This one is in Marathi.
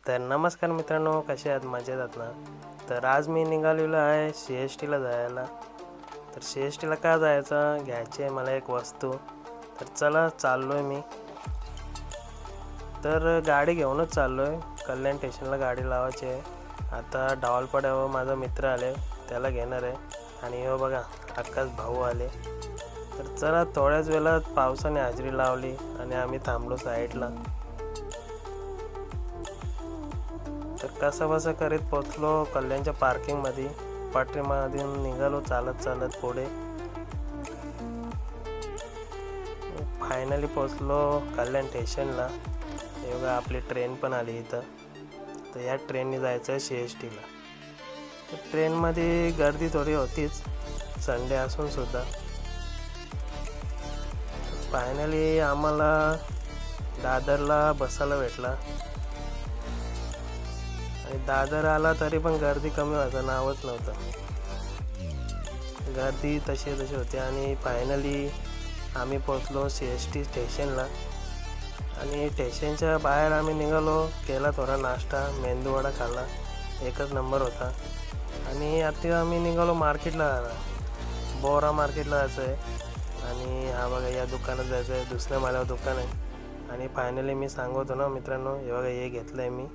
तर नमस्कार मित्रांनो, कसे आहात? मजेत आहात ना? तर आज मी निघालेलो आहे CSTला जायला. तर CSTला का जायचं? घ्यायची आहे मला एक वस्तू. तर चला चाललो आहे मी. तर गाडी घेऊनच चाललो आहे. कल्याण स्टेशनला गाडी लावायची आहे. आता डावलपाड्यावर माझा मित्र आले, त्याला घेणार आहे. आणि हो बघा, आकाश भाऊ आले. तर चला थोड्याच वेळात पावसाने हजेरी लावली आणि आम्ही थांबलो साईडला. तर कसं करीत पोचलो कल्याणच्या पार्किंगमध्ये. पाठीमधून निघालो चालत चालत पुढे. फायनली पोचलो कल्याण स्टेशनला. हे बघा आपली ट्रेन पण आली इथं. तर या ट्रेनने जायचं आहे CSTला. तर ट्रेनमध्ये गर्दी थोडी होतीच, संडे असून सुद्धा. फायनली आम्हाला दादरला बसायला भेटला. आणि दादर आला तरी पण गर्दी कमी व्हायचं नावच नव्हतं. गर्दी तशी होती. आणि फायनली आम्ही पोचलो CST स्टेशनला. आणि स्टेशनच्या बाहेर आम्ही निघालो. केला थोडा नाश्ता, मेंदूवडा खाल्ला, एकच नंबर होता. आणि आता आम्ही निघालो मार्केटला जायला. बोरा मार्केटला जायचं आहे. आणि हा बघा या दुकानात जायचं आहे, दुसऱ्या माल्यावर दुकान आहे. आणि फायनली मी सांगतो ना मित्रांनो, हे बघा हे घेतलं आहे मी.